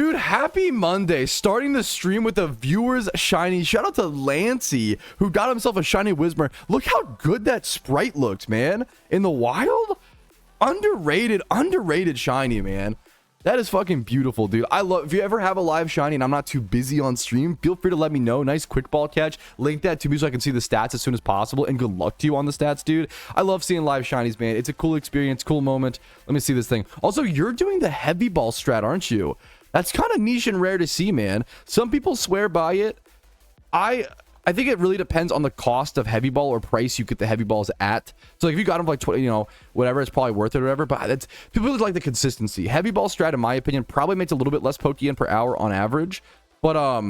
Dude, happy Monday. Starting the stream with a viewer's shiny. Shout out to Lancey, who got himself a shiny Whismur. Look how good that sprite looks, man. In the wild? Underrated shiny, man. That is fucking beautiful, dude. I love, if you ever have a live shiny and I'm not too busy on stream, feel free to let me know. Nice quick ball catch. Link that to me so I can see the stats as soon as possible. And good luck to you on the stats, dude. I love seeing live shinies, man. It's a cool experience, cool moment. Let me see this thing. Also, you're doing the heavy ball strat, aren't you? That's kind of niche and rare to see, man. Some people swear by it. I think it really depends on the cost of heavy ball or price you get the heavy balls at. So like if you got them for like 20, you know, whatever, it's probably worth it or whatever. But it's, people really like the consistency. Heavy ball strat, in my opinion, probably makes a little bit less Pokeyen per hour on average. But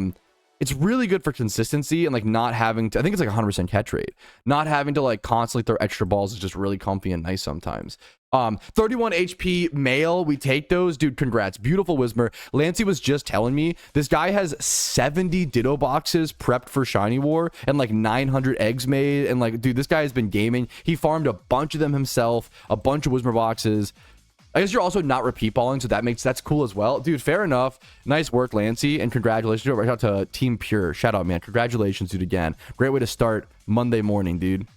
it's really good for consistency and like not having to, I think it's like 100% catch rate. Not having to like constantly throw extra balls is just really comfy and nice sometimes. 31 HP male, we take those. Dude, congrats. Beautiful Whismur. Lancey was just telling me this guy has 70 Ditto boxes prepped for Shiny War and like 900 eggs made. And like, dude, this guy has been gaming. He farmed a bunch of them himself, a bunch of Whismur boxes. I guess you're also not repeat balling, so that's cool as well. Dude, fair enough. Nice work, Lancey, and congratulations. Right out to Team Pure. Shout out, man. Congratulations, dude, again. Great way to start Monday morning, dude.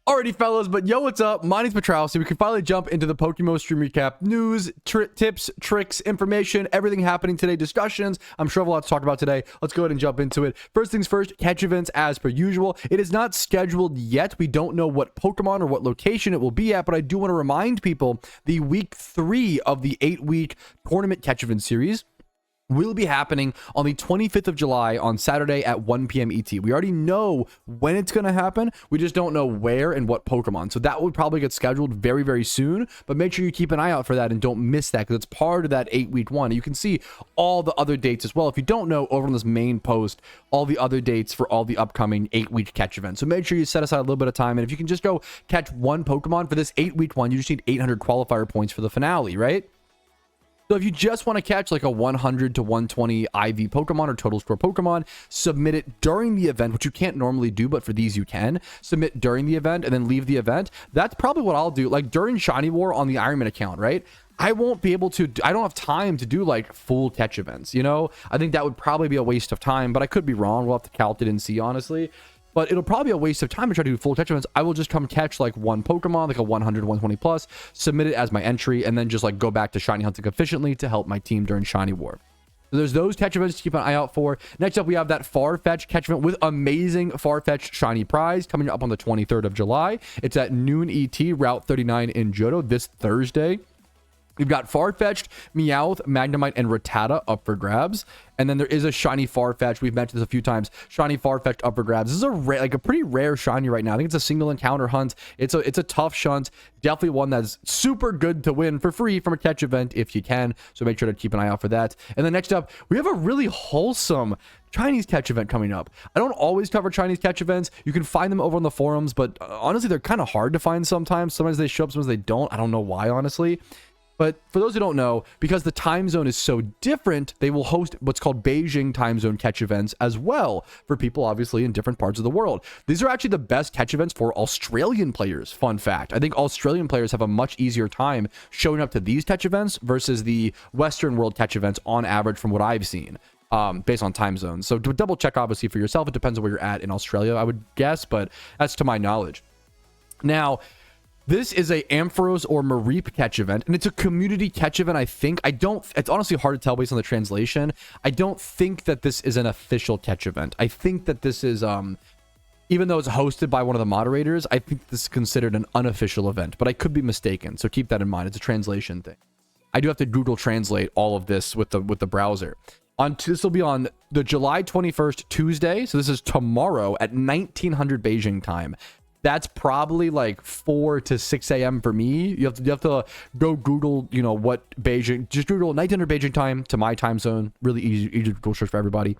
Alrighty, fellas, but yo, what's up? My name's Patrouski. We can finally jump into the PokeMMO stream recap. News, tips, tricks, information, everything happening today, discussions. I'm sure I have a lot to talk about today. Let's go ahead and jump into it. First things first, catch events as per usual. It is not scheduled yet. We don't know what Pokemon or what location it will be at, but I do want to remind people the week 3 of the 8-week tournament catch event series will be happening on the 25th of July on Saturday at 1 p.m. ET. We already know when it's going to happen. We just don't know where and what Pokemon. So that would probably get scheduled very, very soon. But make sure you keep an eye out for that and don't miss that because it's part of that 8-week one. You can see all the other dates as well. If you don't know, over on this main post, all the other dates for all the upcoming 8-week catch events. So make sure you set aside a little bit of time. And if you can just go catch one Pokemon for this 8-week one, you just need 800 qualifier points for the finale, right? So if you just want to catch like a 100 to 120 IV Pokemon or total score Pokemon, submit it during the event, which you can't normally do, but for these you can. Submit during the event and then leave the event. That's probably what I'll do. Like during Shiny War on the Ironman account, right? I won't be able to, I don't have time to do like full catch events, you know? I think that would probably be a waste of time, but I could be wrong. We'll have to calc it and see, honestly. But it'll probably be a waste of time to try to do full catch events. I will just come catch like one Pokemon, like a 100, 120 plus, submit it as my entry, and then just like go back to shiny hunting efficiently to help my team during Shiny War. So there's those catch events to keep an eye out for. Next up, we have that Farfetch catch event with amazing Farfetch shiny prize coming up on the 23rd of July. It's at noon ET, Route 39 in Johto this Thursday. We've got Farfetch'd, Meowth, Magnemite, and Rattata up for grabs. And then there is a shiny Farfetch. We've mentioned this a few times. Shiny Farfetch'd up for grabs. This is a pretty rare shiny right now. I think it's a single encounter hunt. It's a tough shunt. Definitely one that's super good to win for free from a catch event if you can. So make sure to keep an eye out for that. And then next up, we have a really wholesome Chinese catch event coming up. I don't always cover Chinese catch events. You can find them over on the forums, but honestly, they're kind of hard to find sometimes. Sometimes they show up, sometimes they don't. I don't know why, honestly. But for those who don't know, because the time zone is so different, they will host what's called Beijing time zone catch events as well for people obviously in different parts of the world. These are actually the best catch events for Australian players. Fun fact. I think Australian players have a much easier time showing up to these catch events versus the Western world catch events on average from what I've seen. Based on time zones. So to double check obviously for yourself, it depends on where you're at in Australia, I would guess, but that's to my knowledge. Now, this is a Ampharos or Mareep catch event, and it's a community catch event, I think. It's honestly hard to tell based on the translation. I don't think that this is an official catch event. I think that this is, even though it's hosted by one of the moderators, I think this is considered an unofficial event, but I could be mistaken, so keep that in mind. It's a translation thing. I do have to Google translate all of this with the browser. This will be on the July 21st, Tuesday, so this is tomorrow at 1900 Beijing time. That's probably like 4 to 6 a.m. for me. You have to go Google, you know, what Beijing, just Google 1900 Beijing time to my time zone. Really easy to Google search for everybody.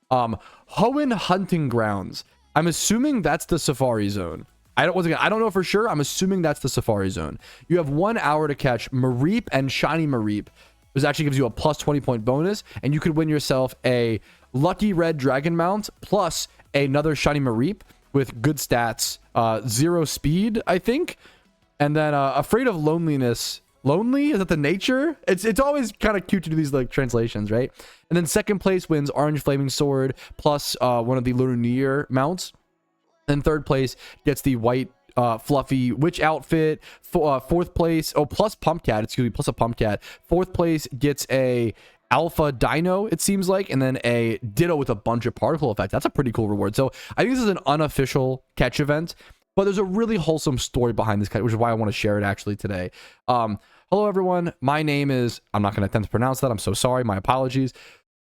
Hoenn Hunting Grounds. I'm assuming that's the Safari Zone. I don't know for sure. I'm assuming that's the Safari Zone. You have 1 hour to catch Mareep and Shiny Mareep. This actually gives you a plus 20 point bonus, and you could win yourself a Lucky Red Dragon Mount plus another Shiny Mareep with good stats, 0 speed, I think. And then Afraid of Loneliness lonely? Is that the nature? It's always kind of cute to do these like translations, right? And then second place wins orange flaming sword plus one of the Lunar New Year mounts. And third place gets the white fluffy witch outfit. Fourth place, plus Pumpcat, excuse me, plus a Pumpcat. Fourth place gets a alpha dino, it seems like, and then a ditto with a bunch of particle effects. That's a pretty cool reward. So I think this is an unofficial catch event, but there's a really wholesome story behind this catch, which is why I want to share it actually today. Hello everyone, my name is, I'm not going to attempt to pronounce that, I'm so sorry, my apologies.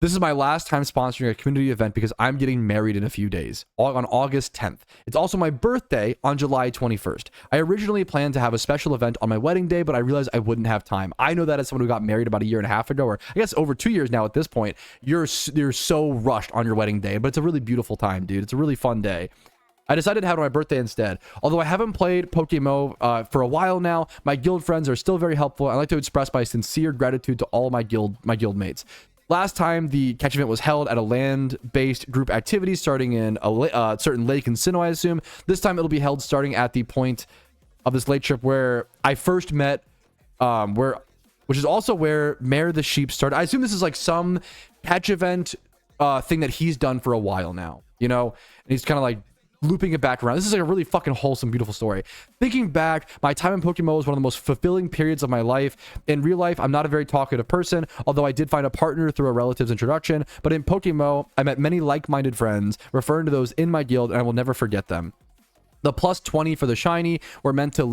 This is my last time sponsoring a community event because I'm getting married in a few days, on August 10th. It's also my birthday on July 21st. I originally planned to have a special event on my wedding day, but I realized I wouldn't have time. I know that as someone who got married about a year and a half ago, or I guess over 2 years now at this point, you're so rushed on your wedding day, but it's a really beautiful time, dude. It's a really fun day. I decided to have it on my birthday instead. Although I haven't played PokeMMO for a while now, my guild friends are still very helpful. I'd like to express my sincere gratitude to all my guild mates. Last time the catch event was held at a land-based group activity starting in a certain lake in Sinnoh, I assume. This time it'll be held starting at the point of this lake trip where I first met, which is also where Mare the Sheep started. I assume this is like some catch event thing that he's done for a while now, you know? And he's kind of like looping it back around. This is like a really fucking wholesome, beautiful story. Thinking back, my time in PokeMMO was one of the most fulfilling periods of my life. In real life, I'm not a very talkative person, although I did find a partner through a relative's introduction. But in PokeMMO, I met many like-minded friends, referring to those in my guild, and I will never forget them. The plus 20 for the shiny were meant to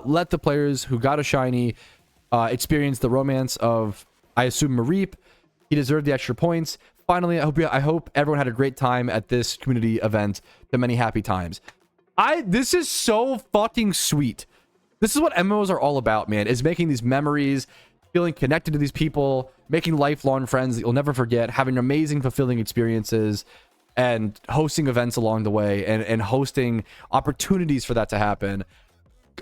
let the players who got a shiny experience the romance of, I assume, Mareep. He deserved the extra points. Finally, I hope everyone had a great time at this community event. To many happy times. This is so fucking sweet. This is what MMOs are all about, man, is making these memories, feeling connected to these people, making lifelong friends that you'll never forget, having amazing, fulfilling experiences, and hosting events along the way, and hosting opportunities for that to happen.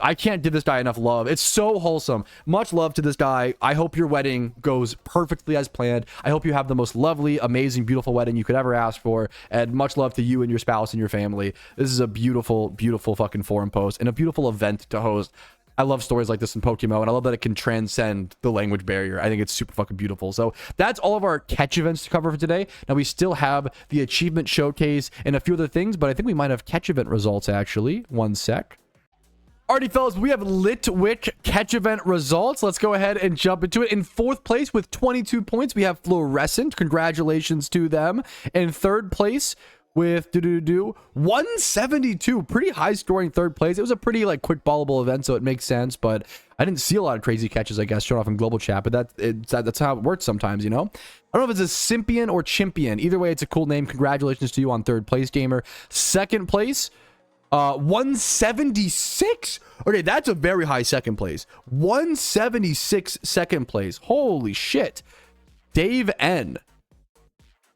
I can't give this guy enough love. It's so wholesome. Much love to this guy. I hope your wedding goes perfectly as planned. I hope you have the most lovely, amazing, beautiful wedding you could ever ask for. And much love to you and your spouse and your family. This is a beautiful, beautiful fucking forum post and a beautiful event to host. I love stories like this in PokeMMO, and I love that it can transcend the language barrier. I think it's super fucking beautiful. So that's all of our catch events to cover for today. Now, we still have the achievement showcase and a few other things, but I think we might have catch event results, actually. One sec. Alrighty, fellas, we have Litwick catch event results. Let's go ahead and jump into it. In fourth place with 22 points, we have Fluorescent. Congratulations to them. In third place with 172. Pretty high scoring third place. It was a pretty like quick ballable event, so it makes sense, but I didn't see a lot of crazy catches, I guess, shown off in global chat, but that's how it works sometimes, you know? I don't know if it's a Sympion or Chimpion. Either way, it's a cool name. Congratulations to you on third place, gamer. Second place, 176. Okay, that's a very high second place. 176 second place. Holy shit. Dave N.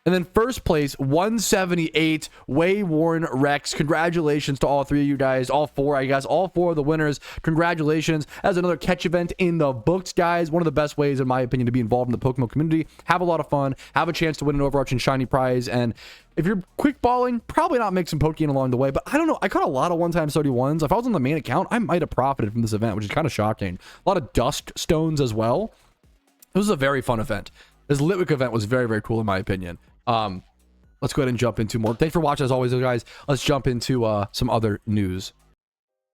And then first place, 178, Wayworn Rex. Congratulations to all three of you guys. All four, I guess. All four of the winners. Congratulations. That's another catch event in the books, guys. One of the best ways, in my opinion, to be involved in the PokeMMO community. Have a lot of fun. Have a chance to win an overarching shiny prize. And if you're quick balling, probably not make some Pokeyen along the way. But I don't know. I caught a lot of one-time 31s. If I was on the main account, I might have profited from this event, which is kind of shocking. A lot of dust stones as well. It was a very fun event. This Litwick event was very, very cool in my opinion. Let's go ahead and jump into more. Thanks for watching as always, guys. Let's jump into some other news.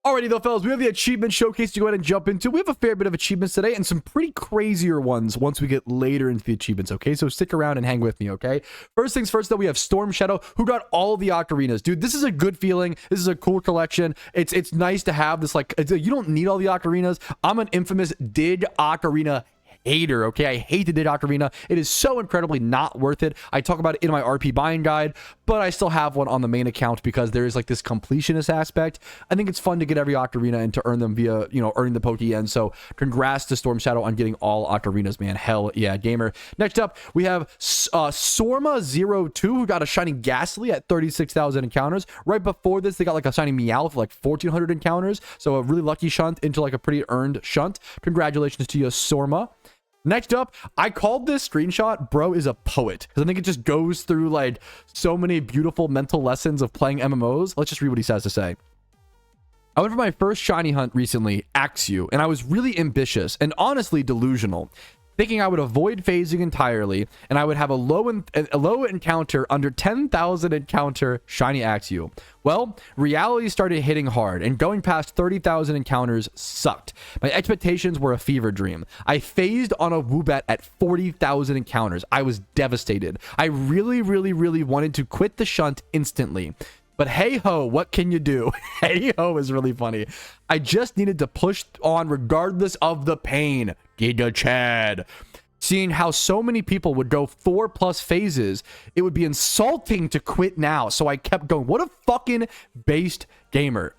Alrighty though, fellas, we have the achievement showcase to go ahead and jump into. We have a fair bit of achievements today and some pretty crazier ones once we get later into the achievements, okay? So stick around and hang with me, okay? First things first, though, we have Storm Shadow, who got all the octarinas. Dude, this is a good feeling. This is a cool collection. It's nice to have this, like, you don't need all the octarinas. I'm an infamous Dig Ocarina hater, okay? I hate the Dig Ocarina. It is so incredibly not worth it. I talk about it in my RP buying guide, but I still have one on the main account because there is like this completionist aspect. I think it's fun to get every Ocarina and to earn them via, you know, earning the Pokeyen. So congrats to Storm Shadow on getting all Ocarinas, man. Hell yeah, gamer. Next up, we have Sorma02, who got a shiny Ghastly at 36,000 encounters. Right before this, they got like a shiny Meowth for like 1,400 encounters. So a really lucky shunt into like a pretty earned shunt. Congratulations to you, Sorma. Next up, I called this screenshot, bro is a poet, because I think it just goes through like so many beautiful mental lessons of playing MMOs. Let's just read what he says to say. I went for my first shiny hunt recently, Axew, and I was really ambitious and honestly delusional, thinking I would avoid phasing entirely and I would have a low encounter under 10,000 encounter shiny Axew. Well, reality started hitting hard, and going past 30,000 encounters sucked. My expectations were a fever dream. I phased on a Woobat at 40,000 encounters. I was devastated. I really wanted to quit the shunt instantly. But hey ho, what can you do? Hey ho is really funny. I just needed to push on regardless of the pain. Giga Chad. Seeing how so many people would go 4+ phases, it would be insulting to quit now. So I kept going. What a fucking based gamer.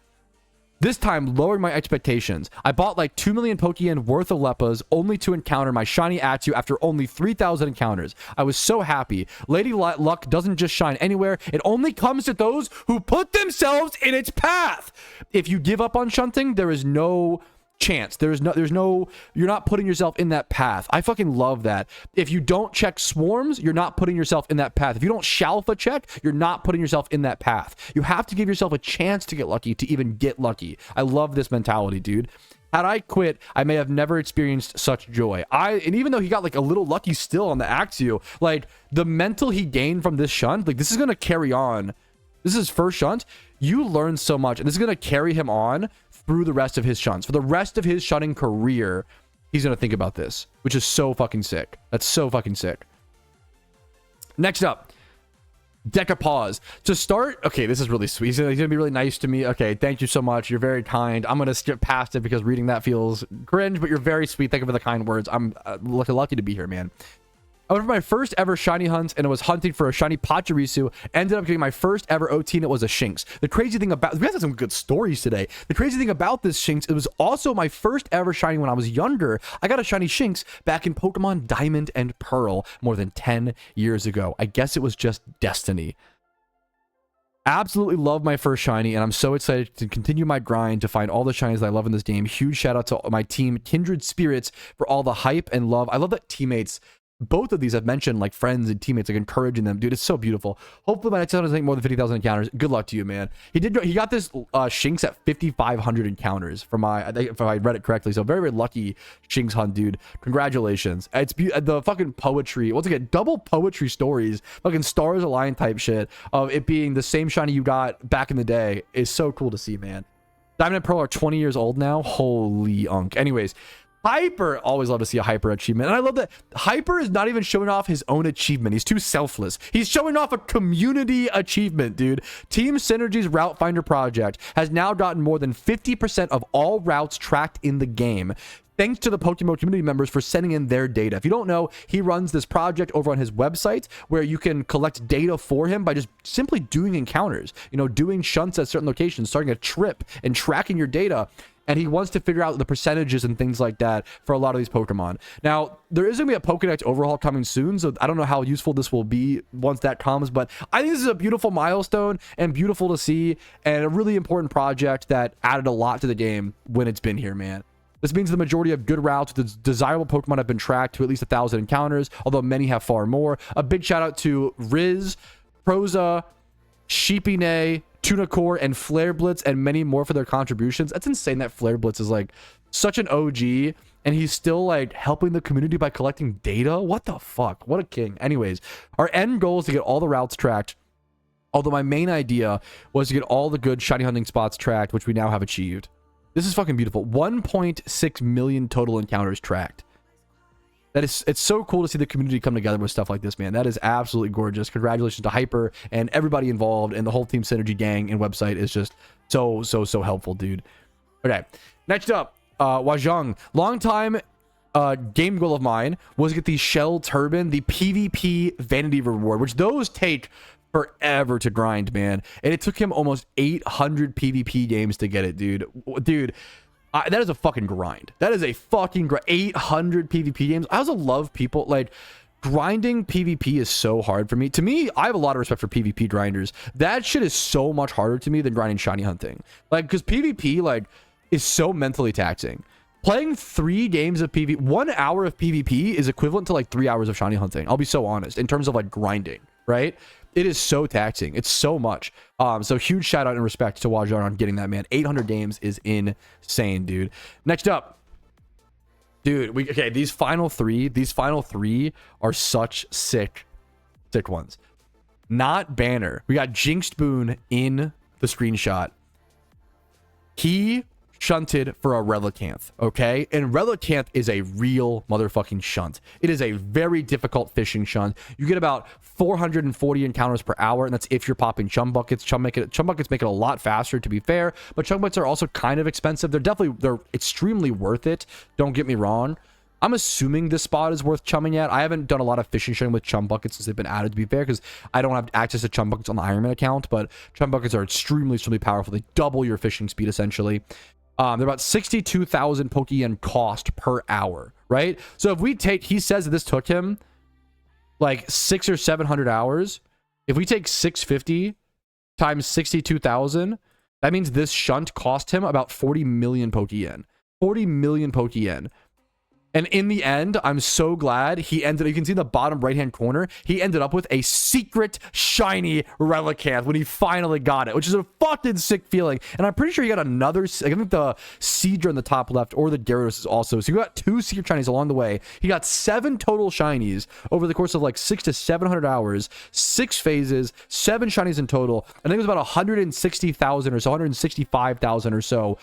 This time, lowering my expectations. I bought like 2 million Pokeyen worth of Leppas only to encounter my shiny Axew after only 3,000 encounters. I was so happy. Lady Luck doesn't just shine anywhere. It only comes to those who put themselves in its path. If you give up on shunting, there is no chance. There's no, you're not putting yourself in that path. I fucking love that. If you don't check swarms, you're not putting yourself in that path. If you don't Shalfa check, you're not putting yourself in that path. You have to give yourself a chance to get lucky to even get lucky. I love this mentality, dude. Had I quit, I may have never experienced such joy. And even though he got like a little lucky still on the Axew, like the mental he gained from this shunt, like this is going to carry on. This is his first shunt. You learn so much, and this is going to carry him on through the rest of his shunts. For the rest of his shunting career, he's going to think about this, which is so fucking sick. That's so fucking sick. Next up, Decapause. To start, okay, this is really sweet. He's going to be really nice to me. Okay, thank you so much. You're very kind. I'm going to skip past it because reading that feels cringe, but you're very sweet. Thank you for the kind words. I'm lucky to be here, man. I went for my first ever shiny hunt, and it was hunting for a shiny Patrouski. Ended up getting my first ever OT, and it was a Shinx. The crazy thing about, we had some good stories today. The crazy thing about this Shinx, it was also my first ever shiny when I was younger. I got a shiny Shinx back in Pokemon Diamond and Pearl more than 10 years ago. I guess it was just destiny. Absolutely love my first shiny, and I'm so excited to continue my grind to find all the shinies that I love in this game. Huge shout out to my team, Kindred Spirits, for all the hype and love. I love that teammates, both of these I've mentioned, like friends and teammates, like encouraging them. Dude, it's so beautiful. Hopefully my next one doesn't take more than 50,000 encounters. Good luck to you, man. He got this Shinx at 5,500 encounters for my, I think if I read it correctly. So very lucky Shinx hunt, dude. Congratulations. It's the fucking poetry. Once again, double poetry stories, fucking stars align type shit of it being the same shiny you got back in the day is so cool to see, man. Diamond and Pearl are 20 years old now. Holy unk. Anyways, Hyper, always love to see a Hyper achievement. And I love that Hyper is not even showing off his own achievement. He's too selfless. He's showing off a community achievement, dude. Team Synergy's Route Finder project has now gotten more than 50% of all routes tracked in the game. Thanks to the PokeMMO community members for sending in their data. If you don't know, he runs this project over on his website where you can collect data for him by just simply doing encounters, you know, doing shunts at certain locations, starting a trip and tracking your data. And he wants to figure out the percentages and things like that for a lot of these Pokemon. Now, there is going to be a Pokedex overhaul coming soon, so I don't know how useful this will be once that comes, but I think this is a beautiful milestone and beautiful to see, and a really important project that added a lot to the game when it's been here, man. This means the majority of good routes with desirable Pokemon have been tracked to at least 1,000 encounters, although many have far more. A big shout out to Riz, Proza, Sheepinay, Tunacore, and Flare Blitz, and many more for their contributions. That's insane that Flare Blitz is like such an OG, and he's still like helping the community by collecting data. What the fuck? What a king. Anyways, our end goal is to get all the routes tracked, although my main idea was to get all the good shiny hunting spots tracked, which we now have achieved. This is fucking beautiful. 1.6 million total encounters tracked. It's so cool to see the community come together with stuff like this, man. That is absolutely gorgeous. Congratulations to Hyper and everybody involved, and the whole Team Synergy gang and website is just so helpful, dude. Okay, next up, Wajong. Long time game goal of mine was to get the Shell Turban, the PvP Vanity Reward, which those take forever to grind, man. And it took him almost 800 PvP games to get it, dude. That is a fucking grind. That is a fucking grind. 800 PvP games. I also love people like grinding. PvP is so hard for me. To me, I have a lot of respect for PvP grinders. That shit is so much harder to me than grinding shiny hunting. Like, because PvP like is so mentally taxing. Playing 3 games of PvP, 1 hour of PvP is equivalent to like 3 hours of shiny hunting. I'll be so honest in terms of like grinding. right? It is so taxing. It's so much. So huge shout out and respect to Wajar on getting that, man. 800 games is insane, dude. Next up, dude, okay, these final three are such sick ones. Not banner. We got Jinxed Boon in the screenshot. He shunted for a Relicanth, okay? And Relicanth is a real motherfucking shunt. It is a very difficult fishing shunt. You get about 440 encounters per hour, and that's if you're popping chum buckets. Chum buckets make it a lot faster, to be fair, but chum buckets are also kind of expensive. They're extremely worth it. Don't get me wrong. I'm assuming this spot is worth chumming at. I haven't done a lot of fishing shunting with chum buckets since they've been added, to be fair, because I don't have access to chum buckets on the Ironman account, but chum buckets are extremely powerful. They double your fishing speed, essentially. They're about 62,000 Pokeyen cost per hour, right? So if we take, he says that this took him like 600 or 700 hours. If we take 650 times 62,000, that means this shunt cost him about 40 million Pokeyen. 40 million Pokeyen. And in the end, I'm so glad he ended, you can see in the bottom right-hand corner, he ended up with a secret shiny Relicanth when he finally got it, which is a fucking sick feeling. And I'm pretty sure he got another, I think the Seadra in the top left or the Gyarados is also. So you got 2 secret shinies along the way. He got 7 total shinies over the course of like 600 to 700 hours, 6 phases, 7 shinies in total. I think it was about 160,000 or so, 165,000 or so.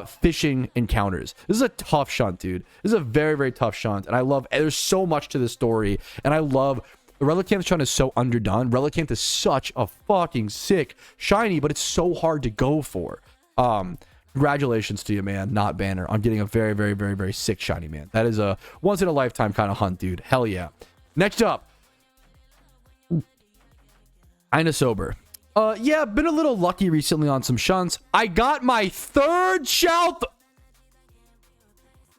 Fishing encounters. This is a tough shunt, dude. This is a very tough shunt, and I love, there's so much to this story, and I love the Relicanth shunt is so underdone. Relicanth is such a fucking sick shiny, but it's so hard to go for. Congratulations to you, man, not banner, on getting a very sick shiny, man. That is a once in a lifetime kind of hunt, dude. Hell yeah. Next up, kinda sober. Yeah, been a little lucky recently on some shunts. I got my 3rd Shalfa.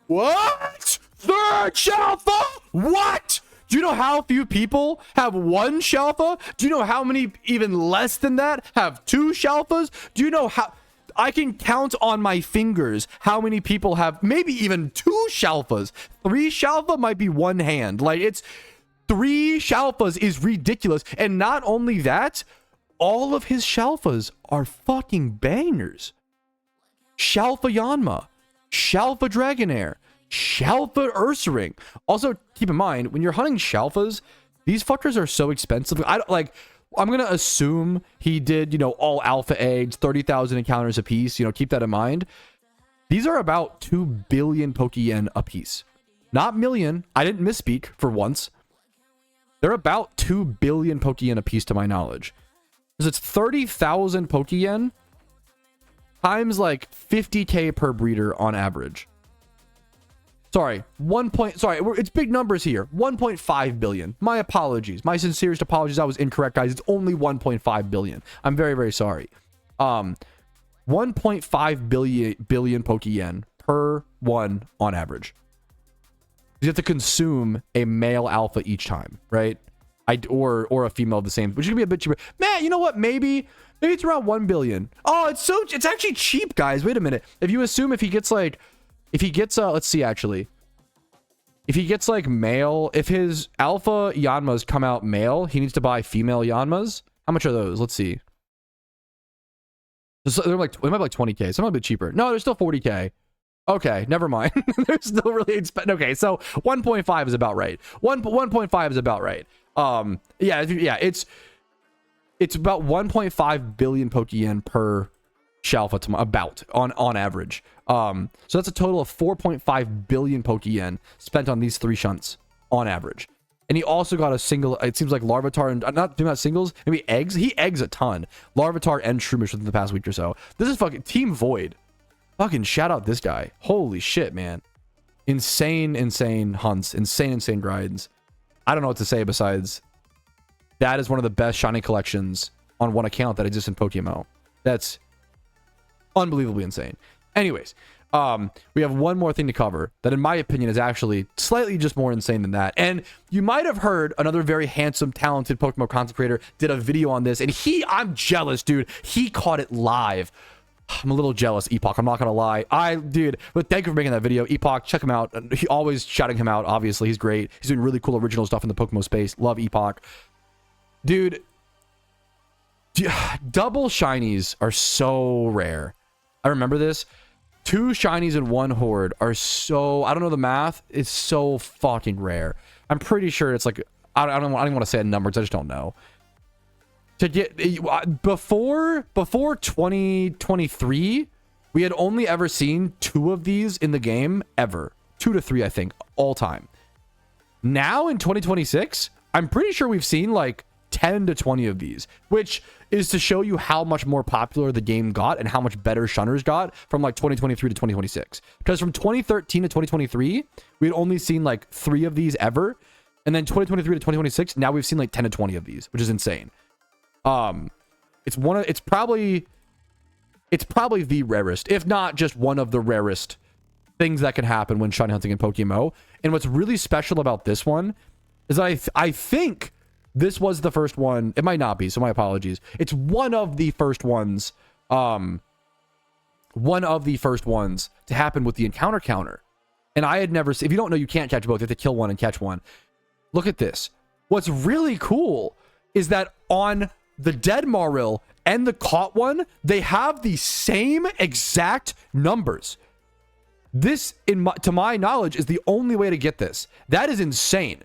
What? 3rd Shalfa? What? Do you know how few people have 1 Shalfa? Do you know how many even less than that have 2 Shalfas? Do you know how... I can count on my fingers how many people have maybe even 2 Shalfas. 3 Shalfa might be 1 hand. Like, it's... 3 Shalfas is ridiculous. And not only that... all of his Shalfas are fucking bangers. Shalfa Yanma, Shalfa Dragonair, Shalfa Ursaring. Also, keep in mind, when you're hunting Shalfas, these fuckers are so expensive. I'm going to assume he did, you know, all alpha eggs, 30,000 encounters a piece. You know, keep that in mind. These are about 2 billion Pokeyen a piece. Not million. I didn't misspeak for once. They're about 2 billion Pokeyen a piece to my knowledge. Because it's 30,000 Pokeyen times like 50k per breeder on average. Sorry, it's big numbers here. 1.5 billion. My apologies. My sincerest apologies. I was incorrect, guys. It's only 1.5 billion. I'm very sorry. 1.5 billion Pokeyen per one on average. You have to consume a male alpha each time, right? Or a female of the same, which is gonna be a bit cheaper. Man, you know what? Maybe it's around 1 billion. Oh, it's actually cheap, guys. Wait a minute. If you assume if he gets let's see, actually. If he gets like male, if his alpha Yanmas come out male, he needs to buy female Yanmas. How much are those? Let's see. They're like, they might be like 20k, so a bit cheaper. No, they're still 40k. Okay, never mind. They're still really expensive. Okay, so 1.5 is about right. 1.5 is about right. Yeah, it's about 1.5 billion Pokeyen per Shalfa about on average. So that's a total of 4.5 billion Pokeyen spent on these 3 shunts on average. And he also got a single, it seems like Larvitar, and not doing that singles, maybe eggs. He eggs a ton. Larvitar and Shroomish within the past week or so. This is fucking Team Void. Fucking shout out this guy. Holy shit, man. Insane hunts. Insane grinds. I don't know what to say besides that is one of the best shiny collections on one account that exists in PokeMMO. That's unbelievably insane. Anyways, we have one more thing to cover that in my opinion is actually slightly just more insane than that. And you might have heard another very handsome, talented PokeMMO content creator did a video on this, and I'm jealous, dude. He caught it live. I'm a little jealous, Epoch. I'm not gonna lie. But thank you for making that video, Epoch. Check him out. He always shouting him out. Obviously, he's great. He's doing really cool original stuff in the PokeMMO space. Love Epoch. Dude, double shinies are so rare. I remember this. 2 shinies and 1 horde are so, I don't know the math, it's so fucking rare. I'm pretty sure it's like, I don't want to say a number because I just don't know. To get before 2023, we had only ever seen 2 of these in the game ever. 2 to 3, I think, all time. Now in 2026, I'm pretty sure we've seen like 10 to 20 of these, which is to show you how much more popular the game got and how much better shunners got from like 2023 to 2026. Because from 2013 to 2023, we had only seen like 3 of these ever. And then 2023 to 2026, now we've seen like 10 to 20 of these, which is insane. It's probably the rarest, if not just one of the rarest things that can happen when shiny hunting in PokeMMO. And what's really special about this one is that I think this was the first one. It might not be, so my apologies. It's one of the first ones. One of the first ones to happen with the encounter counter. And I had never seen, if you don't know, you can't catch both. You have to kill one and catch one. Look at this. What's really cool is that on the dead Maril and the caught one, they have the same exact numbers. This, to my knowledge, is the only way to get this. That is insane.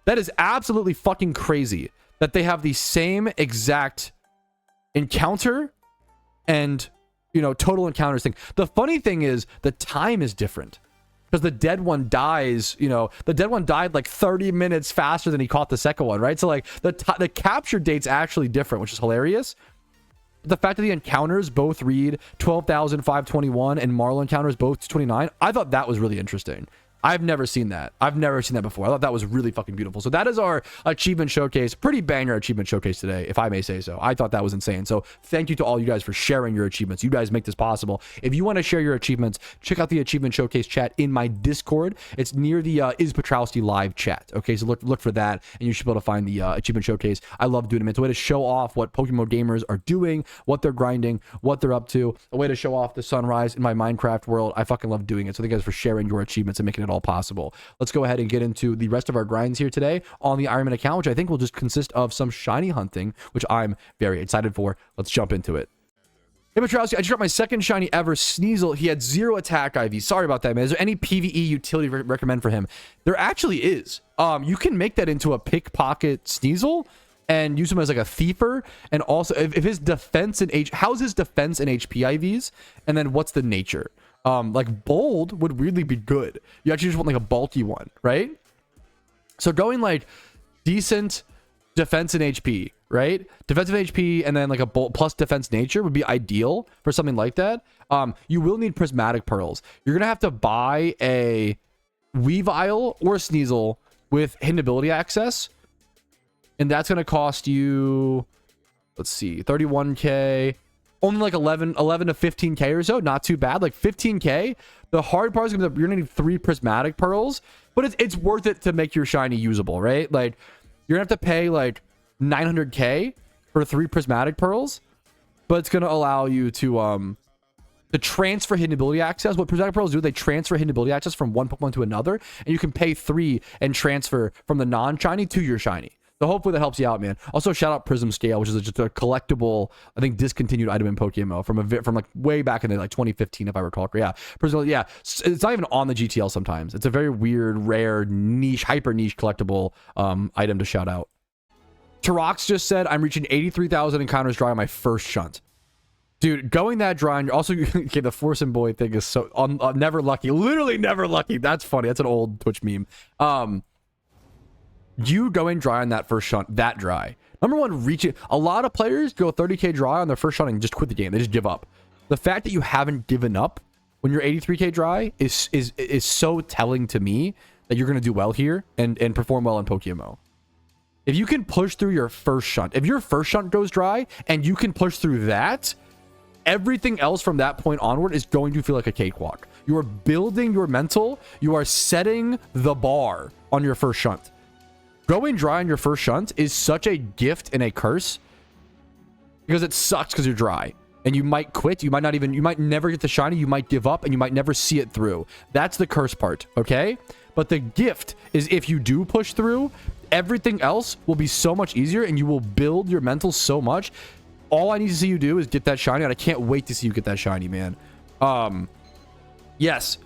That is absolutely fucking crazy that they have the same exact encounter and, you know, total encounters thing. The funny thing is the time is different because the dead one dies, you know, the dead one died like 30 minutes faster than he caught the second one, right? So like the capture date's actually different, which is hilarious. The fact that the encounters both read 12,521 and Marl encounters both 229, I thought that was really interesting. I've never seen that. I've never seen that before. I thought that was really fucking beautiful. So that is our achievement showcase. Pretty banger achievement showcase today, if I may say so. I thought that was insane. So thank you to all you guys for sharing your achievements. You guys make this possible. If you want to share your achievements, check out the achievement showcase chat in my Discord. It's near the Is Patrouski live chat. Okay, so look for that, and you should be able to find the achievement showcase. I love doing them. It's a way to show off what PokeMMO gamers are doing, what they're grinding, what they're up to. A way to show off the sunrise in my Minecraft world. I fucking love doing it. So thank you guys for sharing your achievements and making it all possible. Let's go ahead and get into the rest of our grinds here today on the Ironman account, which I think will just consist of some shiny hunting, which I'm very excited for. Let's jump into it. Hey, Patrouski, I just got my second shiny ever, Sneasel. He had 0 attack IV. Sorry about that, man. Is there any PvE utility recommend for him? There actually is. You can make that into a pickpocket Sneasel and use him as like a thiefer. And also, if his defense and how's his defense and HP IVs? And then what's the nature? Like bold would really be good. You actually just want like a bulky one, right? So going like decent defense and HP, right? Defensive HP and then like a bolt plus defense nature would be ideal for something like that. You will need prismatic pearls. You're gonna have to buy a Weavile or Sneasel with hidden ability access, and that's gonna cost you, let's see, 31k. Only like 11 to 15k or so. Not too bad. Like 15k. The hard part is gonna be, you're gonna need 3 prismatic pearls, but it's worth it to make your shiny usable, right? Like you're gonna have to pay like 900k for 3 prismatic pearls, but it's gonna allow you to transfer hidden ability access. What prismatic pearls do, they transfer hidden ability access from one Pokemon to another, and you can pay 3 and transfer from the non-shiny to your shiny. So hopefully that helps you out, man. Also, shout out Prism Scale, which is just a collectible, I think, discontinued item in PokeMMO from like way back in the, like 2015, if I recall. Yeah, Prism, yeah. It's not even on the GTL sometimes. It's a very weird, rare, niche, hyper niche collectible item to shout out. Tarox just said, I'm reaching 83,000 encounters dry on my first shunt. Dude, going that dry, and you're also, okay, the Force and Boy thing is so, never lucky. Literally never lucky. That's funny. That's an old Twitch meme. You going dry on that first shunt, that dry. Number one, reaching. A lot of players go 30k dry on their first shunt and just quit the game. They just give up. The fact that you haven't given up when you're 83k dry is so telling to me that you're going to do well here and perform well in PokeMMO. If you can push through your first shunt, if your first shunt goes dry and you can push through that, everything else from that point onward is going to feel like a cakewalk. You are building your mental. You are setting the bar on your first shunt. Going dry on your first shunt is such a gift and a curse because it sucks because you're dry and you might quit. You might never get the shiny. You might give up and you might never see it through. That's the curse part. Okay. But the gift is if you do push through everything else will be so much easier, and you will build your mental so much. All I need to see you do is get that shiny, and I can't wait to see you get that shiny, man. Yes.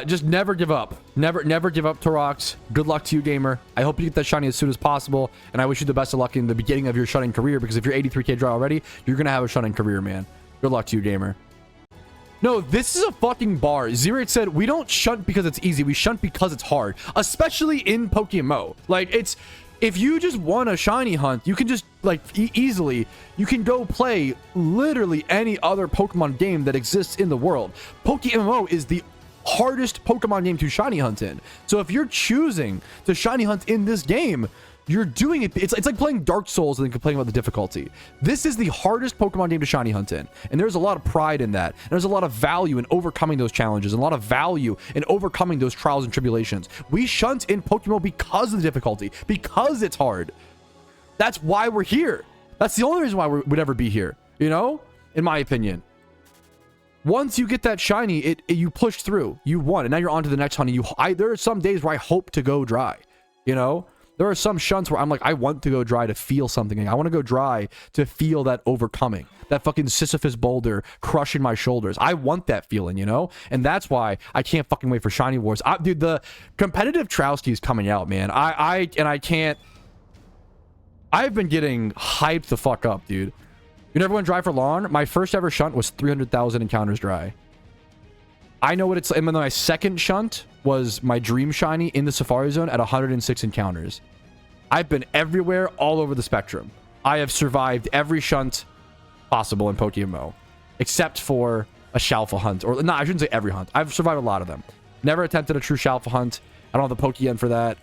Just never give up. Never give up, Torox. Good luck to you, gamer. I hope you get that shiny as soon as possible, and I wish you the best of luck in the beginning of your shunting career, because if you're 83k dry already, you're gonna have a shunting career, man. Good luck to you, gamer. No, this is a fucking bar. Zerate said, we don't shunt because it's easy. We shunt because it's hard, especially in PokeMMO. Like, it's... If you just want a shiny hunt, you can just, like, easily, you can go play literally any other Pokemon game that exists in the world. PokeMMO is the hardest Pokemon game to shiny hunt in. So if you're choosing to shiny hunt in this game, you're doing it. It's like playing Dark Souls and then complaining about the difficulty. This is the hardest Pokemon game to shiny hunt in. And there's a lot of pride in that. And there's a lot of value in overcoming those challenges, and a lot of value in overcoming those trials and tribulations. We shunt in Pokemon because of the difficulty, because it's hard. That's why we're here. That's the only reason why we would ever be here, you know, in my opinion. Once you get that shiny, you push through, you won, and now you're on to the next hunt. There are some days where I hope to go dry, you know. There are some shunts where I'm like, I want to go dry to feel something. I want to go dry to feel that overcoming, that fucking Sisyphus boulder crushing my shoulders. I want that feeling, you know? And that's why I can't fucking wait for Shiny Wars. Dude, the competitive Patrouski is coming out, man. I can't... I've been getting hyped the fuck up, dude. You never went dry for long? My first ever shunt was 300,000 encounters dry. I know what it's like. And then my second shunt was my dream shiny in the Safari Zone at 106 encounters. I've been everywhere, all over the spectrum. I have survived every shunt possible in PokeMMO, except for a Shalfa hunt. Or, no, I shouldn't say every hunt. I've survived a lot of them. Never attempted a true Shalfa hunt. I don't have the Pokeyen for that.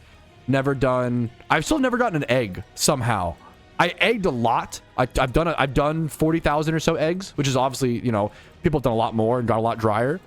Never done... I've still never gotten an egg, somehow. I egged a lot. I've done 40,000 or so eggs, which is obviously, you know, people have done a lot more and got a lot drier.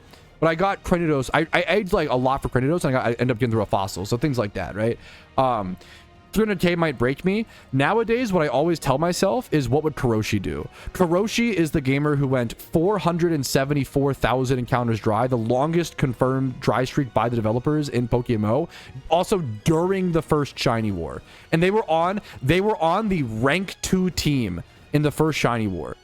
But I got Cranidos. I egged like a lot for Cranidos, and I ended up getting through a fossil. So things like that, right? 300k might break me. Nowadays, what I always tell myself is, what would Kuroshi do? Kuroshi is the gamer who went 474,000 encounters dry, the longest confirmed dry streak by the developers in PokeMMO, also during the first Shiny War. And they were on the rank 2 team in the first Shiny War.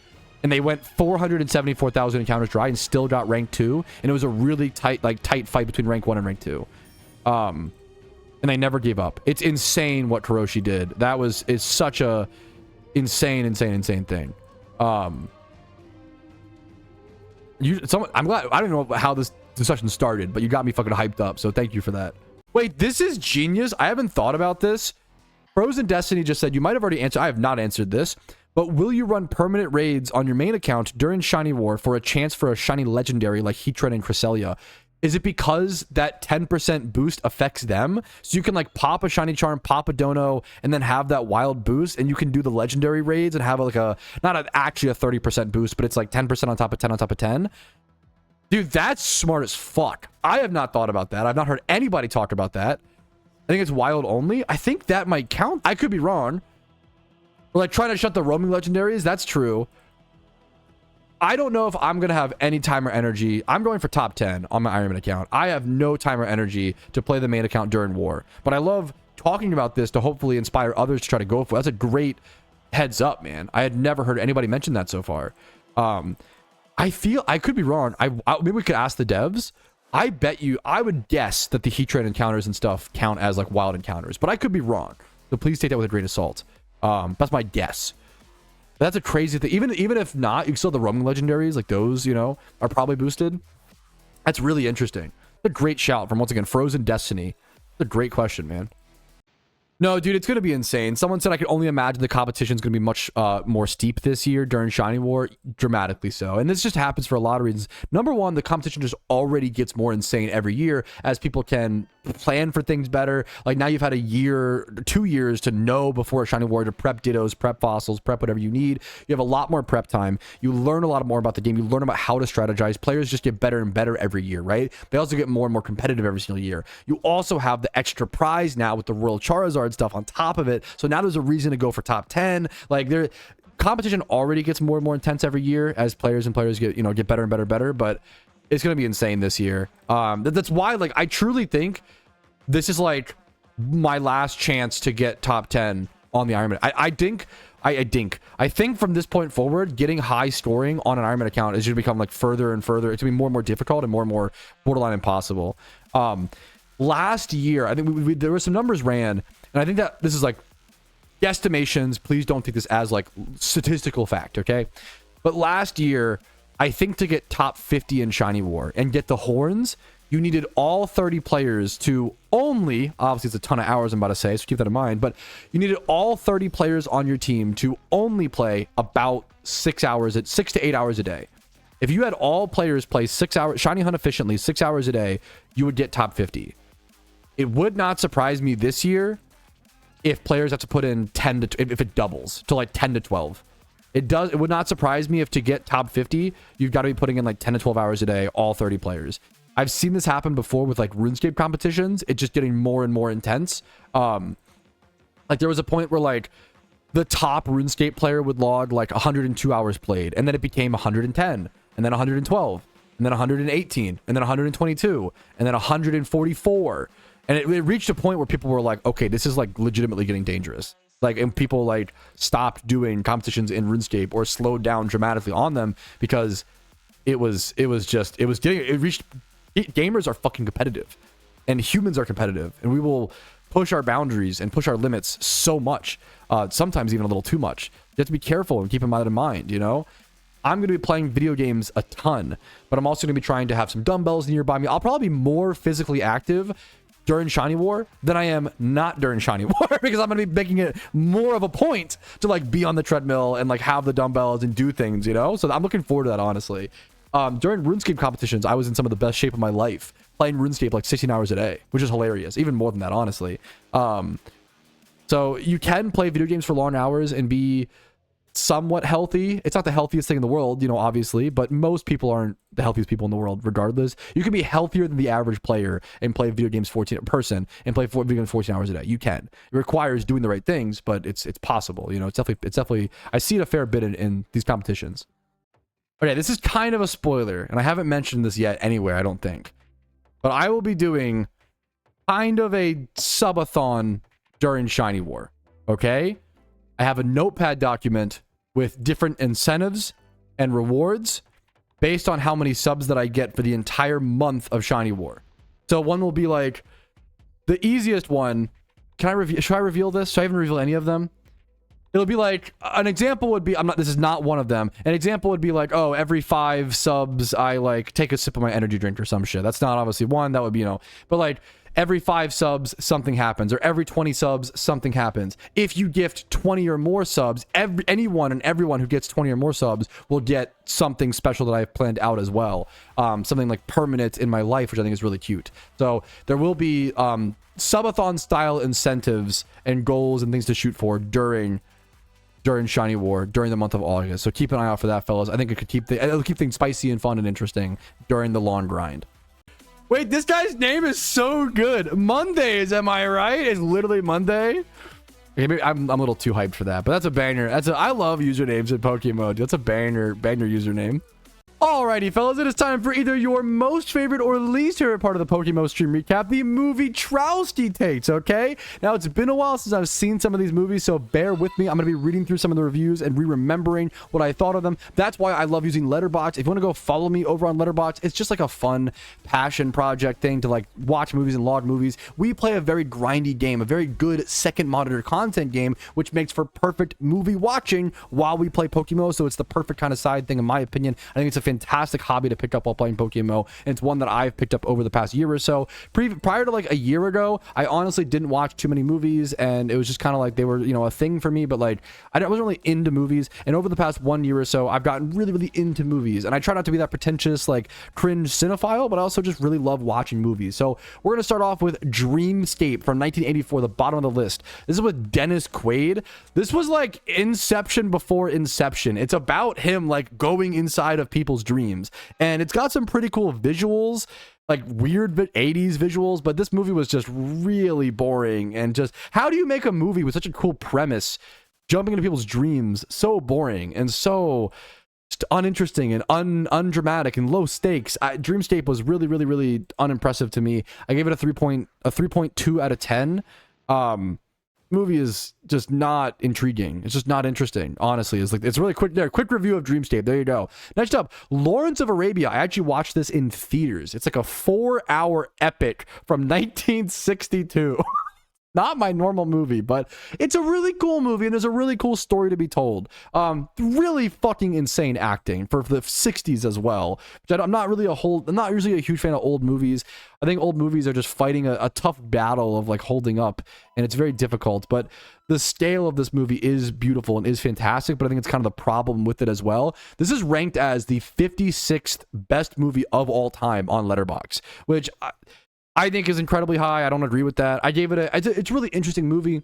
And they went 474,000 encounters dry and still got rank 2. And it was a really tight fight between rank 1 and rank 2. And they never gave up. It's insane what Kuroshi did. It's such a insane thing. I'm glad. I don't know how this discussion started, but you got me fucking hyped up. So thank you for that. Wait, this is genius. I haven't thought about this. Frozen Destiny just said, you might have already answered. I have not answered this. But will you run permanent raids on your main account during Shiny War for a chance for a shiny legendary like Heatran and Cresselia? Is it because that 10% boost affects them? So you can like pop a shiny charm, pop a dono, and then have that wild boost, and you can do the legendary raids and have like actually a 30% boost, but it's like 10% on top of 10 on top of 10. Dude, that's smart as fuck. I have not thought about that. I've not heard anybody talk about that. I think it's wild only. I think that might count. I could be wrong. Or like trying to shut the roaming legendaries. That's true. I don't know if I'm going to have any time or energy. I'm going for top 10 on my Ironman account. I have no time or energy to play the main account during war. But I love talking about this to hopefully inspire others to try to go for it. That's a great heads up, man. I had never heard anybody mention that so far. I feel I could be wrong. Maybe we could ask the devs. I would guess that the Heatran encounters and stuff count as like wild encounters, but I could be wrong. So please take that with a grain of salt. That's my guess. But that's a crazy thing. Even if not, you can still have the roaming legendaries, like those, you know, are probably boosted. That's really interesting. A great shout from, once again, Frozen Destiny. That's a great question, man. No, dude, it's going to be insane. Someone said I could only imagine the competition is going to be much more steep this year during Shiny War. Dramatically so. And this just happens for a lot of reasons. Number one, the competition just already gets more insane every year as people can plan for things better. Like now you've had a year, 2 years to know before a Shiny War to prep dittos, prep fossils, prep whatever you need. You have a lot more prep time. You learn a lot more about the game. You learn about how to strategize. Players just get better and better every year, right? They also get more and more competitive every single year. You also have the extra prize now with the Royal Charizard stuff on top of it. So now there's a reason to go for top 10. Like competition already gets more and more intense every year as players get, you know, get better and better, but it's going to be insane this year. That's why, like, I truly think this is like my last chance to get top 10 on the Ironman. I think from this point forward, getting high scoring on an Ironman account is going to become like further and further. It's going to be more and more difficult and more borderline impossible. Last year, I think there were some numbers ran, and I think that this is like guesstimations. Please don't take this as like statistical fact, okay? But last year, I think to get top 50 in Shiny War and get the horns, you needed all 30 players to only, obviously it's a ton of hours I'm about to say, so keep that in mind, but you needed all 30 players on your team to only play about 6 to 8 hours a day. If you had all players play 6 hours, Shiny Hunt efficiently, 6 hours a day, you would get top 50. It would not surprise me this year if players have to put in 10 to, if it doubles to like 10 to 12. It would not surprise me if to get top 50, you've got to be putting in like 10 to 12 hours a day, all 30 players. I've seen this happen before with like RuneScape competitions. It's just getting more and more intense. Like there was a point where like the top RuneScape player would log like 102 hours played, and then it became 110, and then 112, and then 118, and then 122, and then 144. And it reached a point where people were like, okay, this is like legitimately getting dangerous. Like, and people like stopped doing competitions in RuneScape or slowed down dramatically on them because it reached, gamers are fucking competitive and humans are competitive, and we will push our boundaries and push our limits so much, sometimes even a little too much. You have to be careful and keep that in mind, you know? I'm going to be playing video games a ton, but I'm also going to be trying to have some dumbbells nearby me. I'll probably be more physically active during Shiny War than I am not during Shiny War because I'm going to be making it more of a point to like be on the treadmill and like have the dumbbells and do things, you know? So I'm looking forward to that, honestly. During RuneScape competitions, I was in some of the best shape of my life playing RuneScape like 16 hours a day, which is hilarious. Even more than that, honestly. So you can play video games for long hours and be somewhat healthy. It's not the healthiest thing in the world, you know, obviously, but most people aren't the healthiest people in the world regardless. You can be healthier than the average player and play video games 14 hours a day. You can. It requires doing the right things, but it's possible, you know. It's definitely I see it a fair bit in these competitions. Okay, this is kind of a spoiler, and I haven't mentioned this yet anywhere, I don't think. But I will be doing kind of a subathon during Shiny War, okay? I have a notepad document with different incentives and rewards based on how many subs that I get for the entire month of Shiny War. So one will be like the easiest one. Should I reveal this? Should I even reveal any of them? It'll be like an example would be, this is not one of them. An example would be like, oh, every 5 subs I like take a sip of my energy drink or some shit. That's not obviously one. That would be, you know, but like every 5 subs something happens, or every 20 subs something happens. If you gift 20 or more subs, anyone and everyone who gets 20 or more subs will get something special that I've planned out as well. Something like permanent in my life, which I think is really cute. So there will be subathon style incentives and goals and things to shoot for during Shiny War during the month of August. So keep an eye out for that, fellas. I think it'll keep things spicy and fun and interesting during the long grind. Wait, this guy's name is so good. Mondays, am I right? It's literally Monday. Okay, maybe I'm a little too hyped for that, but that's a banger. I love usernames in PokeMMO. That's a banger username. Alrighty, fellas, it is time for either your most favorite or least favorite part of the PokeMMO stream recap, the MOVIETROUSKI takes, okay? Now, it's been a while since I've seen some of these movies, so bear with me. I'm going to be reading through some of the reviews and re-remembering what I thought of them. That's why I love using Letterboxd. If you want to go follow me over on Letterboxd, it's just like a fun passion project thing to like watch movies and log movies. We play a very grindy game, a very good second monitor content game, which makes for perfect movie watching while we play PokeMMO, so it's the perfect kind of side thing in my opinion. I think it's a fantastic hobby to pick up while playing PokeMMO, and it's one that I've picked up over the past year or so. Prior to like a year ago, I honestly didn't watch too many movies, and it was just kind of like they were, you know, a thing for me, but like I wasn't really into movies. And over the past 1 year or so, I've gotten really into movies, and I try not to be that pretentious like cringe cinephile, but I also just really love watching movies. So we're gonna start off with Dreamscape from 1984, the bottom of the list. This is with Dennis Quaid. This was like Inception before Inception. It's about him like going inside of people's dreams, and it's got some pretty cool visuals, like weird 80s visuals, but this movie was just really boring. And just, how do you make a movie with such a cool premise jumping into people's dreams so boring and so just uninteresting and undramatic and low stakes? Dreamscape was really unimpressive to me. I gave it a 3.2 out of 10. Movie is just not intriguing. It's just not interesting, honestly. It's really quick there. Quick review of Dreamscape. There you go. Next up, Lawrence of Arabia. I actually watched this in theaters. It's like a 4-hour epic from 1962. Not my normal movie, but it's a really cool movie, and there's a really cool story to be told. Really fucking insane acting for the 60s as well. I'm not usually a huge fan of old movies. I think old movies are just fighting a tough battle of like holding up, and it's very difficult. But the scale of this movie is beautiful and is fantastic, but I think it's kind of the problem with it as well. This is ranked as the 56th best movie of all time on Letterboxd, which I think is incredibly high. I don't agree with that. I gave it it's a really interesting movie.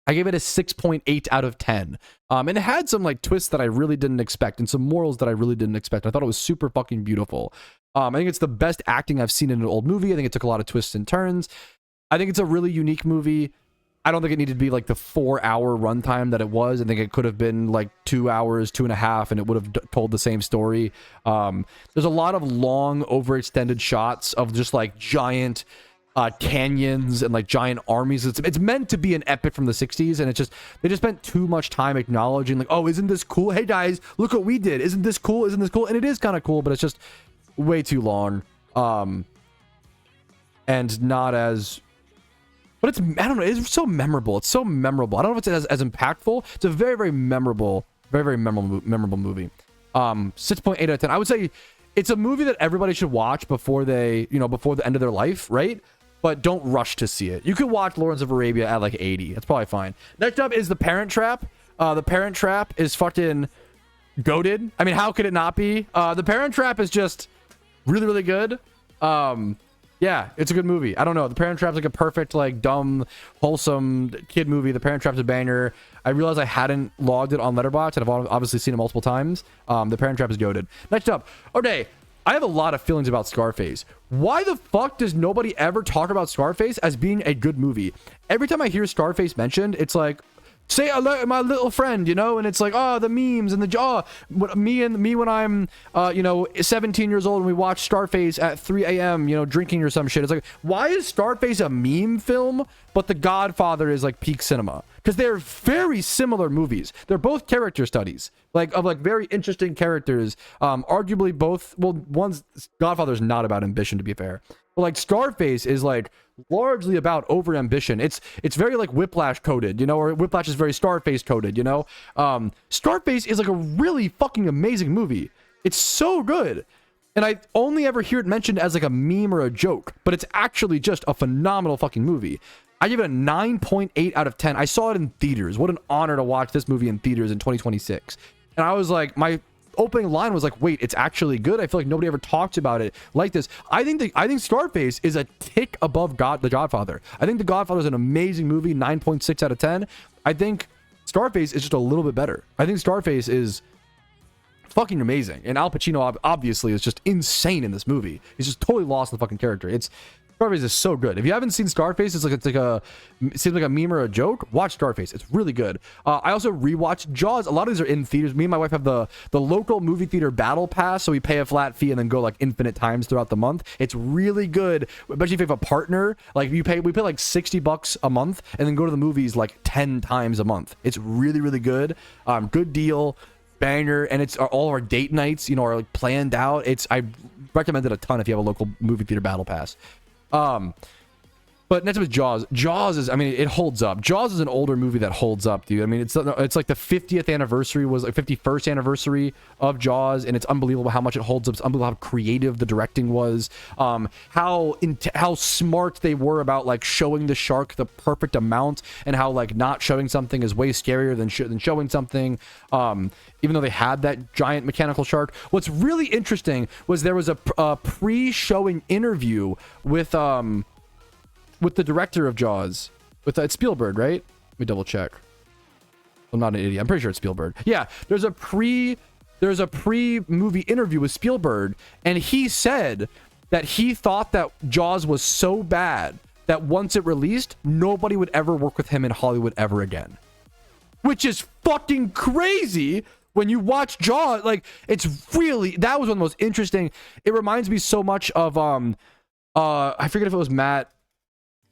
I gave it a 6.8 out of 10. And it had some like twists that I really didn't expect and some morals that I really didn't expect. I thought it was super fucking beautiful. I think it's the best acting I've seen in an old movie. I think it took a lot of twists and turns. I think it's a really unique movie. I don't think it needed to be like the 4-hour runtime that it was. I think it could have been like 2 hours, 2.5, and it would have told the same story. There's a lot of long, overextended shots of just like giant canyons and like giant armies. It's meant to be an epic from the 60s, and they just spent too much time acknowledging like, oh, isn't this cool? Hey guys, look what we did. Isn't this cool? Isn't this cool? And it is kind of cool, but it's just way too long. And not as... But I don't know, it's so memorable. It's so memorable. I don't know if it's as impactful. It's a very, very memorable movie. 6.8 out of 10. I would say it's a movie that everybody should watch before before the end of their life, right? But don't rush to see it. You could watch Lawrence of Arabia at like 80. That's probably fine. Next up is The Parent Trap. The Parent Trap is fucking goated. I mean, how could it not be? The Parent Trap is just really, really good. Yeah, it's a good movie. I don't know. The Parent Trap's like a perfect, like, dumb, wholesome kid movie. The Parent Trap's a banger. I realized I hadn't logged it on Letterboxd, and I've obviously seen it multiple times. The Parent Trap is goated. Next up, okay, I have a lot of feelings about Scarface. Why the fuck does nobody ever talk about Scarface as being a good movie? Every time I hear Scarface mentioned, it's like, say hello, my little friend, and it's like, oh, the memes and me when I'm 17 years old and we watch Scarface at 3 a.m. Drinking or some shit. It's like, why is Scarface a meme film but The Godfather is like peak cinema? Because they're very similar movies. They're both character studies of very interesting characters. Arguably both, one's Godfather's not about ambition, to be fair, but like Scarface is like largely about over ambition. It's very like Whiplash coded, or Whiplash is very Scarface coded, Scarface is like a really fucking amazing movie. It's so good. And I only ever hear it mentioned as like a meme or a joke, but it's actually just a phenomenal fucking movie. I give it a 9.8 out of 10. I saw it in theaters. What an honor to watch this movie in theaters in 2026. And I was like, my opening line was like, wait, it's actually good. I feel like nobody ever talks about it like this. I think Scarface is a tick above The Godfather. I think The Godfather is an amazing movie, 9.6 out of 10. I think Scarface is just a little bit better. I think Scarface is fucking amazing, and Al Pacino obviously is just insane in this movie. He's just totally lost in the fucking character. Scarface is so good. If you haven't seen Scarface, it seems like a meme or a joke. Watch Scarface. It's really good. I also rewatched Jaws. A lot of these are in theaters. Me and my wife have the local movie theater battle pass, so we pay a flat fee and then go like infinite times throughout the month. It's really good, especially if you have a partner. Like we pay like $60 a month and then go to the movies like 10 times a month. It's really, really good. Good deal. Banger. And it's all our date nights, are like planned out. I recommend it a ton if you have a local movie theater battle pass. But next up is Jaws. Jaws is, it holds up. Jaws is an older movie that holds up, dude. It's like the 50th anniversary was like 51st anniversary of Jaws, and it's unbelievable how much it holds up. It's unbelievable how creative the directing was. How smart they were about like showing the shark the perfect amount, and how like not showing something is way scarier than showing something. Even though they had that giant mechanical shark. What's really interesting was there was a pre-showing interview with the director of Jaws, it's Spielberg, right? Let me double check. I'm not an idiot. I'm pretty sure it's Spielberg. Yeah, there's a pre-movie interview with Spielberg, and he said that he thought that Jaws was so bad that once it released, nobody would ever work with him in Hollywood ever again. Which is fucking crazy. When you watch Jaws, like, that was one of the most interesting. It reminds me so much of I forget if it was Matt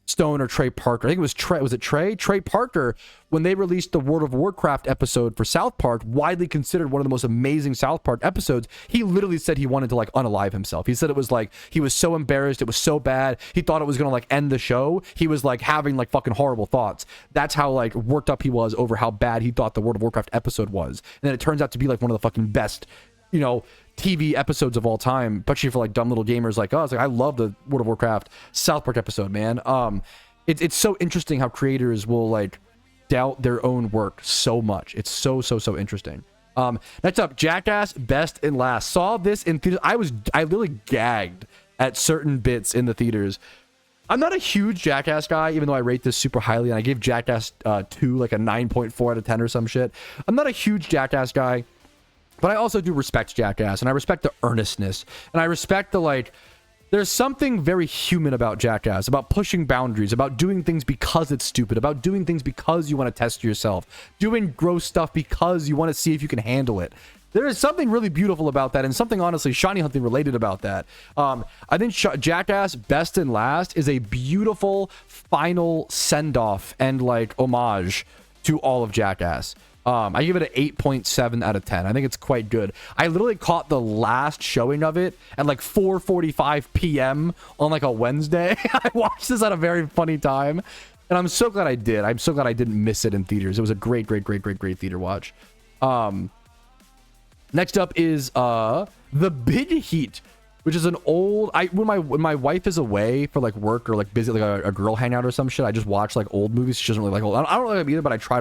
Stone or Trey Parker. I think it was Trey. Was it Trey? Trey Parker, when they released the World of Warcraft episode for South Park, widely considered one of the most amazing South Park episodes. He literally said he wanted to like unalive himself. He said it was like he was so embarrassed. It was so bad. He thought it was gonna like end the show. He was like having like fucking horrible thoughts. That's how like worked up he was over how bad he thought the World of Warcraft episode was. And then it turns out to be like one of the fucking best, you know, TV episodes of all time, especially for like dumb little gamers like us. Like I love the World of Warcraft South Park episode, man. It's so interesting how creators will like doubt their own work so much. It's so interesting. Next up, Jackass Best and Last. Saw this in theaters. I literally gagged at certain bits in the theaters. I'm not a huge Jackass guy, even though I rate this super highly, and I gave Jackass 2 like a 9.4 out of 10 or some shit. I'm not a huge Jackass guy. But I also do respect Jackass, and I respect the earnestness, and I respect the, like, there's something very human about Jackass, about pushing boundaries, about doing things because it's stupid, about doing things because you want to test yourself, doing gross stuff because you want to see if you can handle it. There is something really beautiful about that, and something honestly shiny hunting related about that. I think Jackass Best and Last is a beautiful final send-off and, like, homage to all of Jackass. I give it an 8.7 out of 10. I think it's quite good. I literally caught the last showing of it at like 4:45 p.m. on like a Wednesday. I watched this at a very funny time, and I'm so glad I did. I'm so glad I didn't miss it in theaters. It was a great theater watch. Next up is The Big Heat, which is an old. When my wife is away for like work or like busy like a girl hangout or some shit, I just watch like old movies. She doesn't really like old. I don't like them either, but I try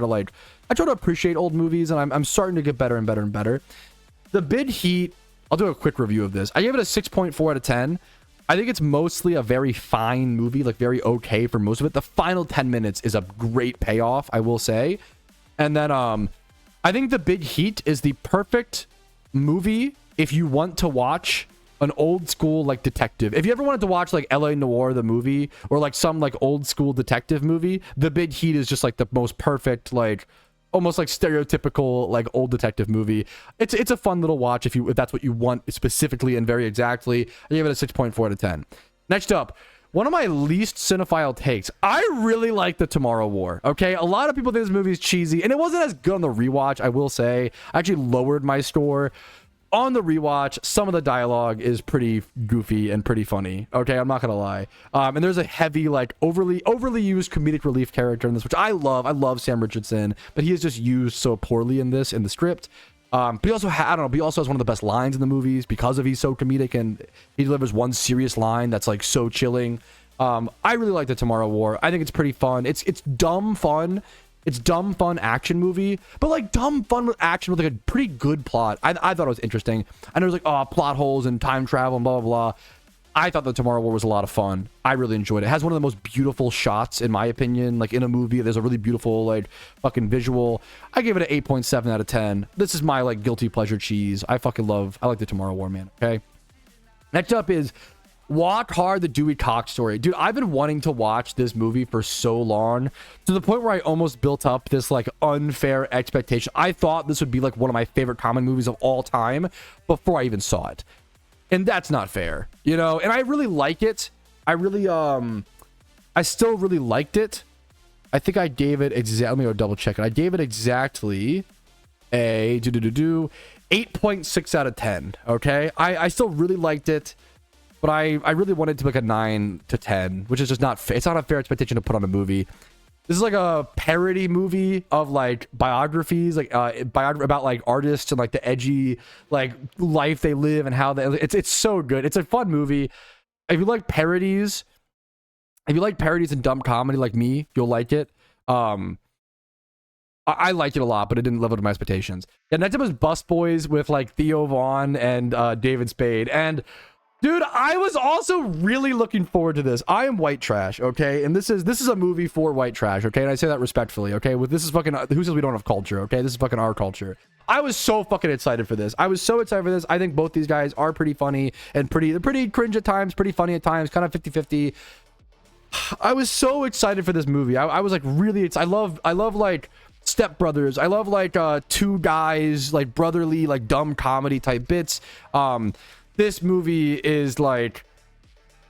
to appreciate old movies, and I'm starting to get better and better and better. The Big Heat. I'll do a quick review of this. I gave it a 6.4 out of 10. I think it's mostly a very fine movie, like very okay for most of it. The final 10 minutes is a great payoff, I will say. And then I think The Big Heat is the perfect movie if you want to watch an old school like detective. If you ever wanted to watch like LA Noire the movie, or like some like old school detective movie, The Big Heat is just like the most perfect, like almost like stereotypical like old detective movie. It's a fun little watch if that's what you want specifically and very exactly. I gave it a 6.4 out of 10. Next up, one of my least cinephile takes. I really like The Tomorrow War. Okay, a lot of people think this movie is cheesy, and it wasn't as good on the rewatch, I will say. I actually lowered my score. On the rewatch, some of the dialogue is pretty goofy and pretty funny. Okay, I'm not gonna lie. And there's a heavy, like overly used comedic relief character in this, which I love. I love Sam Richardson, but he is just used so poorly in this, in the script. But he also I don't know. But he also has one of the best lines in the movies because of he's so comedic, and he delivers one serious line that's like so chilling. I really like The Tomorrow War. I think it's pretty fun. It's dumb fun. It's dumb fun action movie, but like dumb fun with action with like a pretty good plot. I thought it was interesting. I know there's like plot holes and time travel and blah blah blah. I thought The Tomorrow War was a lot of fun. I really enjoyed it. It has one of the most beautiful shots in my opinion, like in a movie. There's a really beautiful like fucking visual. I gave it an 8.7 out of 10. This is my like guilty pleasure cheese. I like The Tomorrow War, man. Okay. Next up is Walk Hard, the Dewey Cox story. Dude, I've been wanting to watch this movie for so long, to the point where I almost built up this like unfair expectation. I thought this would be like one of my favorite comic movies of all time before I even saw it. And that's not fair, you know? And I really like it. I still really liked it. I think I gave it let me go double check it. I gave it exactly a 8.6 out of 10. Okay. I still really liked it. But I really wanted it to be like a 9 to 10, which is just not fair. It's not a fair expectation to put on a movie. This is like a parody movie of like biographies, like about like artists and like the edgy like life they live and how it's so good. It's a fun movie. If you like parodies and dumb comedy like me, you'll like it. I liked it a lot, but it didn't live up to my expectations. Yeah, next up was Bus Boys with like Theo Vaughn and David Spade. And dude, I was also really looking forward to this. I am white trash, okay? And this is a movie for white trash, okay? And I say that respectfully, okay? This is fucking, who says we don't have culture, okay? This is fucking our culture. I was so fucking excited for this. I think both these guys are pretty funny and they're pretty cringe at times, pretty funny at times, kind of 50-50. I was so excited for this movie. I was like really excited. I love like Step Brothers. I love like two guys, like brotherly, like dumb comedy type bits. This movie is like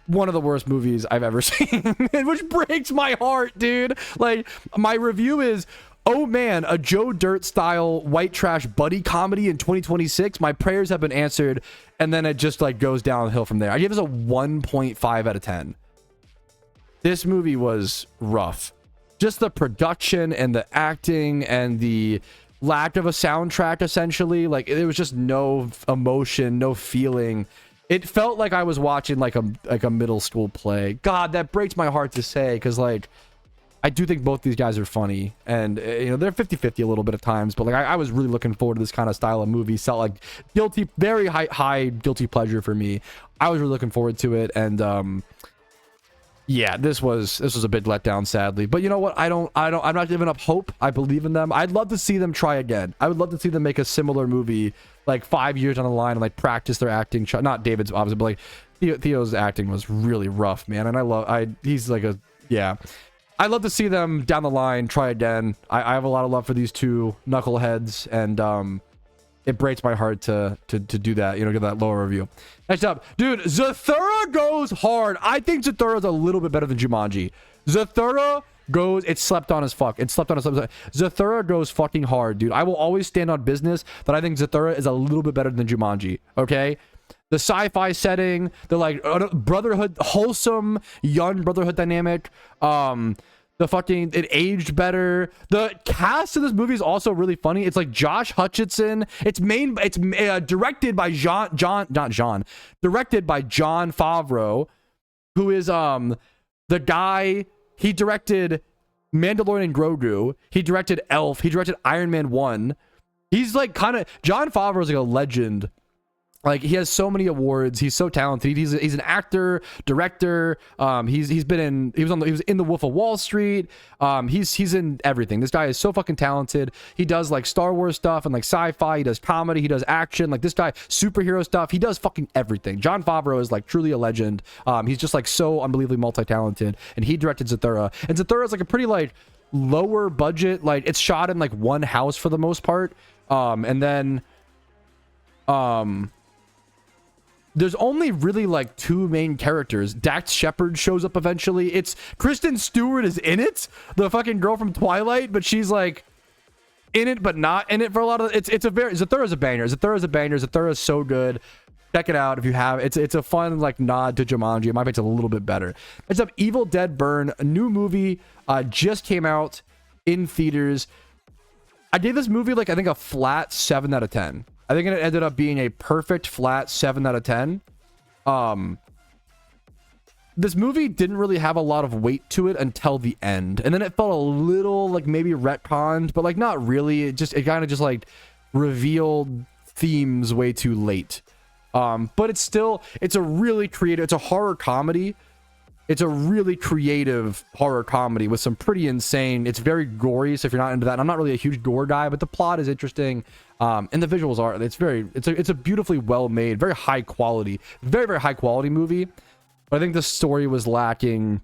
one of the worst movies I've ever seen, which breaks my heart, dude. Like, my review is, oh man, a Joe Dirt style white trash buddy comedy in 2026. My prayers have been answered. And then it just like goes downhill from there. I give this a 1.5 out of 10. This movie was rough. Just the production and the acting and the lack of a soundtrack, essentially. Like, there was just no emotion, no feeling. It felt like I was watching like a middle school play. God, that breaks my heart to say, because like, I do think both these guys are funny, and you know, they're 50-50 a little bit at times, but like I was really looking forward to this kind of style of movie. Felt like guilty, very high guilty pleasure for me. I was really looking forward to it, and yeah, this was a big letdown, sadly. But you know what? I'm not giving up hope. I believe in them. I'd love to see them try again. I would love to see them make a similar movie like 5 years down the line and like practice their acting. Not David's obviously, but like Theo's acting was really rough, man. And he's like yeah. I'd love to see them down the line try again. I have a lot of love for these two knuckleheads, and it breaks my heart to do that, you know, give that lower review. Next up, dude, Zathura goes hard. I think Zathura is a little bit better than Jumanji. Zathura goes, it's slept on as fuck. Zathura goes fucking hard, dude. I will always stand on business that I think Zathura is a little bit better than Jumanji, okay? The sci-fi setting, the like brotherhood, wholesome young brotherhood dynamic, it aged better. The cast of this movie is also really funny. It's like Josh Hutcherson. It's directed by directed by Jon Favreau, who is the guy. He directed Mandalorian and Grogu. He directed Elf. He directed Iron Man 1. He's like Jon Favreau is like a legend. Like, he has so many awards. He's so talented. He's an actor, director. He was in The Wolf of Wall Street. He's in everything. This guy is so fucking talented. He does like Star Wars stuff and like sci-fi. He does comedy. He does action. Like, this guy, superhero stuff. He does fucking everything. Jon Favreau is like truly a legend. He's just like so unbelievably multi-talented. And he directed Zathura. And Zathura is like a pretty like lower budget. Like, it's shot in like one house for the most part. And then there's only really like two main characters. Dax Shepard shows up eventually. It's Kristen Stewart is in it, the fucking girl from Twilight, but she's like in it but not in it for a lot of Zathura's a banger. Zathura is so good. Check it out if you have. It's a fun like nod to Jumanji. It might make it a little bit better. Next up, Evil Dead Burn, a new movie just came out in theaters. I gave this movie like I think a flat 7 out of 10. I think it ended up being a perfect flat 7 out of 10. This movie didn't really have a lot of weight to it until the end. And then it felt a little like maybe retconned, but like not really. It kind of just like revealed themes way too late. But it's a really creative, it's a horror comedy. It's a really creative horror comedy with some pretty insane, it's very gory, so if you're not into that, and I'm not really a huge gore guy, but the plot is interesting, and the visuals are, it's a beautifully well made, very high quality, very high quality movie, but I think the story was lacking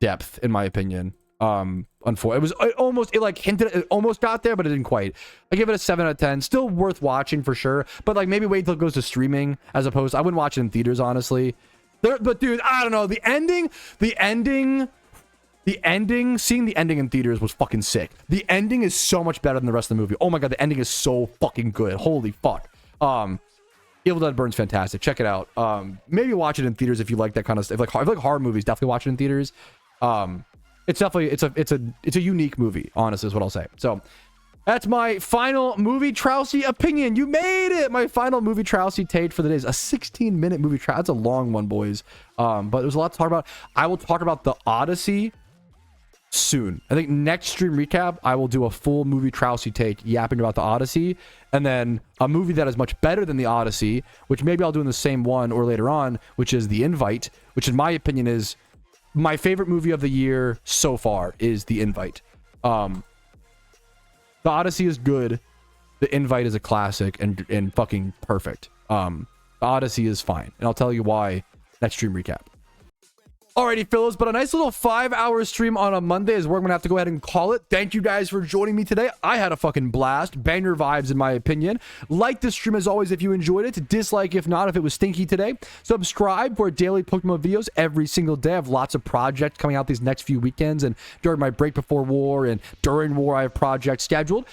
depth, in my opinion. Unfortunately, it almost got there, but it didn't quite. I give it a 7 out of 10. Still worth watching for sure, but like maybe wait till it goes to streaming, as opposed, I wouldn't watch it in theaters, honestly. But dude, I don't know. The ending, seeing the ending in theaters was fucking sick. The ending is so much better than the rest of the movie. Oh my god, the ending is so fucking good. Holy fuck. Evil Dead Burn's fantastic. Check it out. Maybe watch it in theaters if you like that kind of stuff. If you like horror movies, definitely watch it in theaters. It's definitely it's a unique movie, honestly, is what I'll say. So that's my final MOVIETROUSKI opinion. You made it. My final MOVIETROUSKI take for the day is a 16-minute movie. That's a long one, boys. But there's a lot to talk about. I will talk about the Odyssey soon. I think next stream recap, I will do a full MOVIETROUSKI take yapping about the Odyssey, and then a movie that is much better than the Odyssey, which maybe I'll do in the same one or later on, which is The Invite, which in my opinion is my favorite movie of the year so far. Is The Invite. The Odyssey is good. The Invite is a classic and fucking perfect. The Odyssey is fine, and I'll tell you why next stream recap. Alrighty, fellas, but a nice little 5-hour stream on a Monday is where I'm gonna have to go ahead and call it. Thank you guys for joining me today. I had a fucking blast. Banger vibes, in my opinion. Like this stream as always if you enjoyed it. Dislike if not, if it was stinky today. Subscribe for daily PokeMMO videos every single day. I have lots of projects coming out these next few weekends, and during my break before war and during war, I have projects scheduled.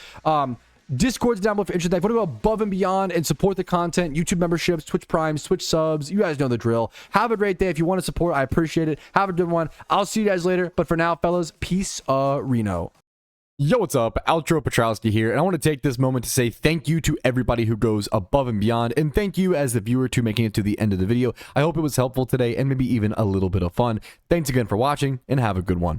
Discord's down below if you're interested. If you want to go above and beyond and support the content, YouTube memberships, Twitch Primes, Twitch subs, you guys know the drill. Have a great day. If you want to support, I appreciate it. Have a good one. I'll see you guys later. But for now, fellas, peace, Reno. Yo, what's up? Outro Patrouski here, and I want to take this moment to say thank you to everybody who goes above and beyond, and thank you as the viewer to making it to the end of the video. I hope it was helpful today and maybe even a little bit of fun. Thanks again for watching, and have a good one.